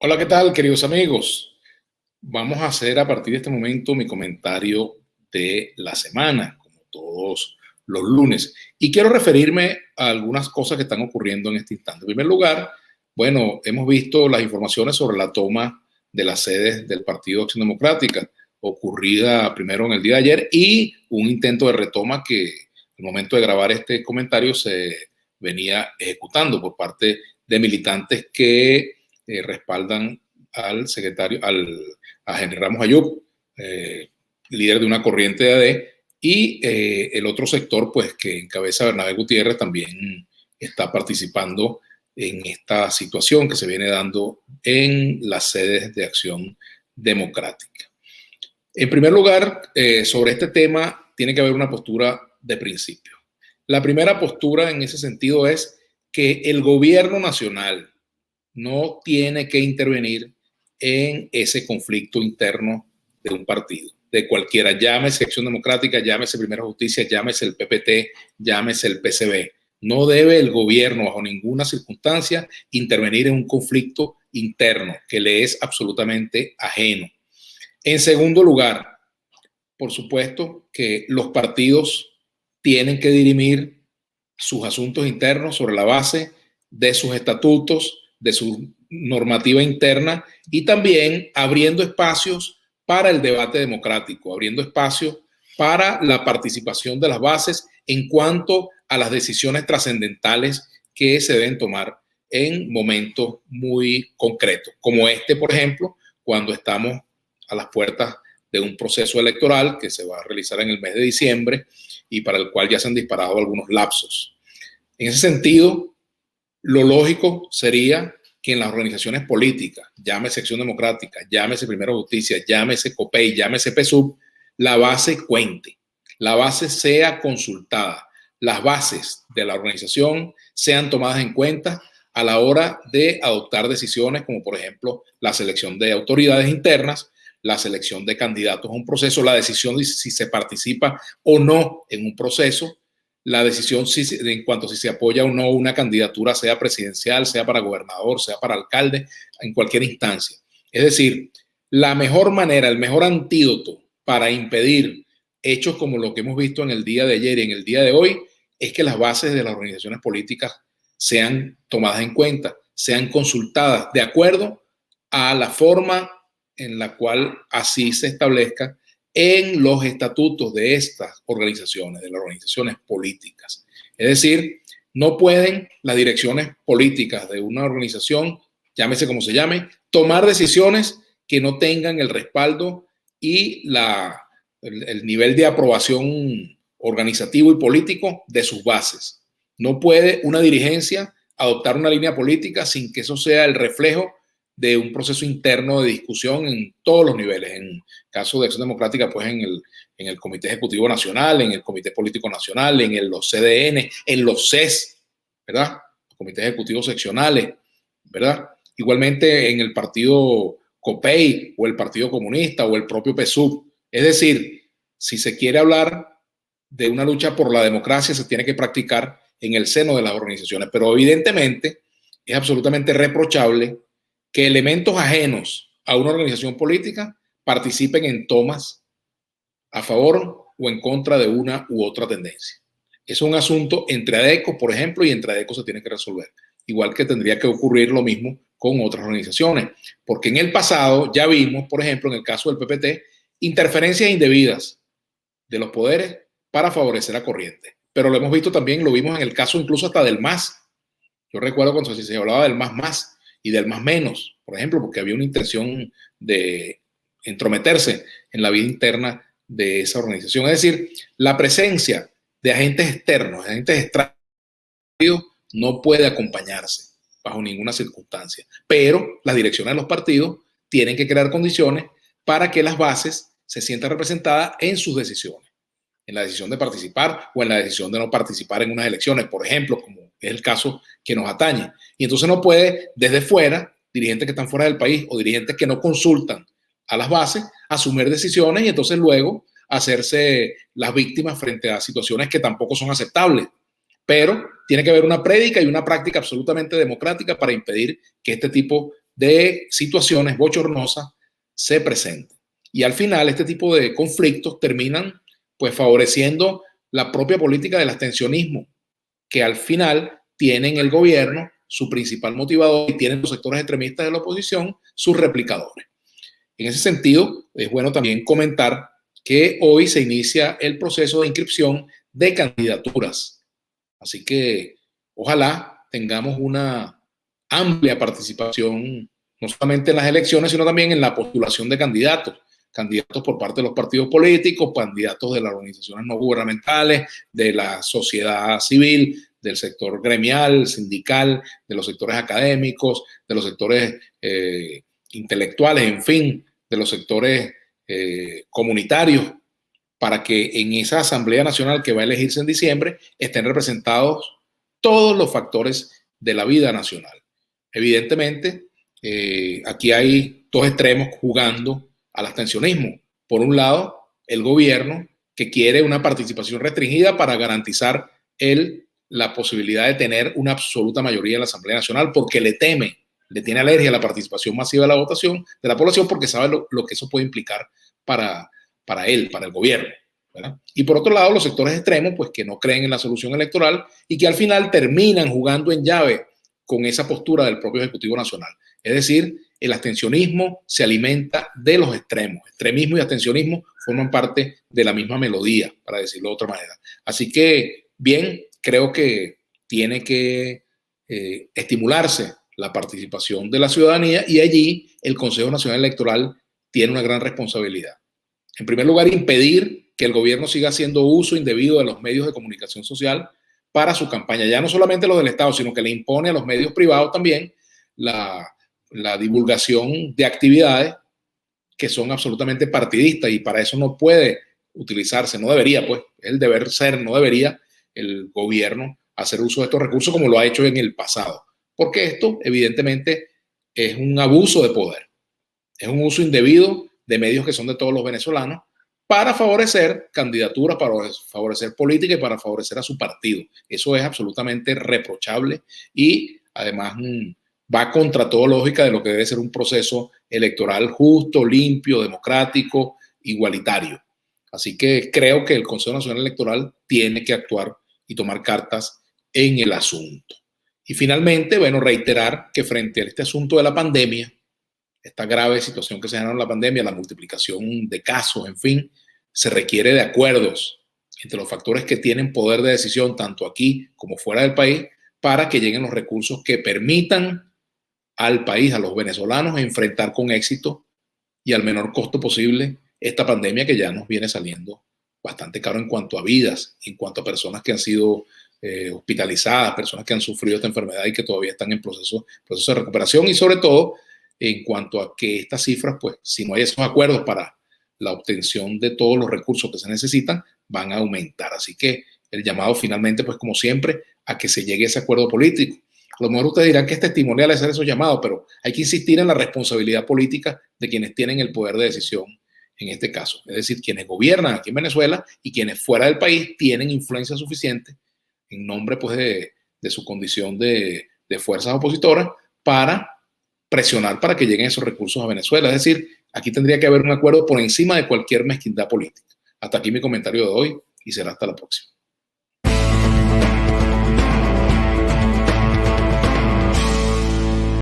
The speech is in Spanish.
Hola, ¿qué tal, queridos amigos? Vamos a hacer a partir de este momento mi comentario de la semana, como todos los lunes. Y quiero referirme a algunas cosas que están ocurriendo en este instante. En primer lugar, bueno, hemos visto las informaciones sobre la toma de las sedes del Partido Acción Democrática, ocurrida primero en el día de ayer, y un intento de retoma que al momento de grabar este comentario se venía ejecutando por parte de militantes que respaldan al secretario, a Henry Ramos Ayub, líder de una corriente de AD, y el otro sector, pues, que encabeza Bernabé Gutiérrez, también está participando en esta situación que se viene dando en las sedes de Acción Democrática. En primer lugar, sobre este tema tiene que haber una postura de principio. La primera postura en ese sentido es que el gobierno nacional no tiene que intervenir en ese conflicto interno de un partido, de cualquiera, llámese Acción Democrática, llámese Primera Justicia, llámese el PPT, llámese el PCB. No debe el gobierno bajo ninguna circunstancia intervenir en un conflicto interno que le es absolutamente ajeno. En segundo lugar, por supuesto que los partidos tienen que dirimir sus asuntos internos sobre la base de sus estatutos, de su normativa interna y también abriendo espacios para el debate democrático, abriendo espacios para la participación de las bases en cuanto a las decisiones trascendentales que se deben tomar en momentos muy concretos, como este, por ejemplo, cuando estamos a las puertas de un proceso electoral que se va a realizar en el mes de diciembre y para el cual ya se han disparado algunos lapsos. En ese sentido, lo lógico sería que en las organizaciones políticas, llámese Acción Democrática, llámese Primera Justicia, llámese COPEI, llámese PSUV, la base cuente, la base sea consultada, las bases de la organización sean tomadas en cuenta a la hora de adoptar decisiones como, por ejemplo, la selección de autoridades internas, la selección de candidatos a un proceso, la decisión de si se participa o no en un proceso, la decisión en cuanto a si se apoya o no una candidatura, sea presidencial, sea para gobernador, sea para alcalde, en cualquier instancia. Es decir, la mejor manera, el mejor antídoto para impedir hechos como lo que hemos visto en el día de ayer y en el día de hoy es que las bases de las organizaciones políticas sean tomadas en cuenta, sean consultadas de acuerdo a la forma en la cual así se establezca en los estatutos de estas organizaciones, de las organizaciones políticas. Es decir, no pueden las direcciones políticas de una organización, llámese como se llame, tomar decisiones que no tengan el respaldo y el nivel de aprobación organizativo y político de sus bases. No puede una dirigencia adoptar una línea política sin que eso sea el reflejo de un proceso interno de discusión en todos los niveles. En caso de Acción Democrática, pues en el Comité Ejecutivo Nacional, en el Comité Político Nacional, en los CDN, en los CES, ¿verdad? Los comités ejecutivos seccionales, ¿verdad? Igualmente en el partido COPEI o el Partido Comunista o el propio PSUV. Es decir, si se quiere hablar de una lucha por la democracia, se tiene que practicar en el seno de las organizaciones, pero evidentemente es absolutamente reprochable que elementos ajenos a una organización política participen en tomas a favor o en contra de una u otra tendencia. Es un asunto entre ADECO, por ejemplo, y entre ADECO se tiene que resolver. Igual que tendría que ocurrir lo mismo con otras organizaciones, porque en el pasado ya vimos, por ejemplo, en el caso del PPT, interferencias indebidas de los poderes para favorecer a corriente. Pero lo hemos visto también, lo vimos en el caso incluso hasta del MAS. Yo recuerdo cuando se hablaba del más y del más menos, por ejemplo, porque había una intención de entrometerse en la vida interna de esa organización. Es decir, la presencia de agentes externos, agentes extraños, no puede acompañarse bajo ninguna circunstancia. Pero las direcciones de los partidos tienen que crear condiciones para que las bases se sientan representadas en sus decisiones, en la decisión de participar o en la decisión de no participar en unas elecciones, por ejemplo, como es el caso que nos atañe. Y entonces no puede, desde fuera, dirigentes que están fuera del país o dirigentes que no consultan a las bases, asumir decisiones y entonces luego hacerse las víctimas frente a situaciones que tampoco son aceptables. Pero tiene que haber una prédica y una práctica absolutamente democrática para impedir que este tipo de situaciones bochornosas se presenten. Y al final este tipo de conflictos terminan pues favoreciendo la propia política del abstencionismo, que al final tienen el gobierno su principal motivador y tienen los sectores extremistas de la oposición sus replicadores. En ese sentido, es bueno también comentar que hoy se inicia el proceso de inscripción de candidaturas. Así que ojalá tengamos una amplia participación, no solamente en las elecciones, sino también en la postulación de candidatos. Candidatos por parte de los partidos políticos, candidatos de las organizaciones no gubernamentales, de la sociedad civil, del sector gremial, sindical, de los sectores académicos, de los sectores intelectuales, en fin, de los sectores comunitarios, para que en esa Asamblea Nacional que va a elegirse en diciembre estén representados todos los factores de la vida nacional. Evidentemente, aquí hay dos extremos jugando al abstencionismo. Por un lado, el gobierno que quiere una participación restringida para garantizar la posibilidad de tener una absoluta mayoría en la Asamblea Nacional porque le tiene alergia a la participación masiva de la votación de la población porque sabe lo que eso puede implicar para el gobierno, ¿verdad? Y por otro lado, los sectores extremos, pues que no creen en la solución electoral y que al final terminan jugando en llave con esa postura del propio Ejecutivo Nacional. Es decir, el abstencionismo se alimenta de los extremos. Extremismo y abstencionismo forman parte de la misma melodía, para decirlo de otra manera. Así que, bien, creo que tiene que estimularse la participación de la ciudadanía y allí el Consejo Nacional Electoral tiene una gran responsabilidad. En primer lugar, impedir que el gobierno siga haciendo uso indebido de los medios de comunicación social para su campaña. Ya no solamente los del Estado, sino que le impone a los medios privados también la divulgación de actividades que son absolutamente partidistas y para eso no puede utilizarse, no debería, pues, el deber ser, no debería el gobierno hacer uso de estos recursos como lo ha hecho en el pasado. Porque esto, evidentemente, es un abuso de poder, es un uso indebido de medios que son de todos los venezolanos para favorecer candidaturas, para favorecer política y para favorecer a su partido. Eso es absolutamente reprochable y además va contra toda lógica de lo que debe ser un proceso electoral justo, limpio, democrático, igualitario. Así que creo que el Consejo Nacional Electoral tiene que actuar y tomar cartas en el asunto. Y finalmente, bueno, reiterar que frente a este asunto de la pandemia, esta grave situación que se generó en la pandemia, la multiplicación de casos, en fin, se requiere de acuerdos entre los factores que tienen poder de decisión, tanto aquí como fuera del país, para que lleguen los recursos que permitan al país, a los venezolanos, enfrentar con éxito y al menor costo posible esta pandemia que ya nos viene saliendo bastante caro en cuanto a vidas, en cuanto a personas que han sido hospitalizadas, personas que han sufrido esta enfermedad y que todavía están en proceso de recuperación y sobre todo en cuanto a que estas cifras, pues si no hay esos acuerdos para la obtención de todos los recursos que se necesitan, van a aumentar. Así que el llamado finalmente, pues como siempre, a que se llegue a ese acuerdo político. A lo mejor ustedes dirán que es testimonial hacer esos llamados, pero hay que insistir en la responsabilidad política de quienes tienen el poder de decisión en este caso. Es decir, quienes gobiernan aquí en Venezuela y quienes fuera del país tienen influencia suficiente en nombre pues, de su condición de fuerzas opositoras para presionar para que lleguen esos recursos a Venezuela. Es decir, aquí tendría que haber un acuerdo por encima de cualquier mezquindad política. Hasta aquí mi comentario de hoy y será hasta la próxima.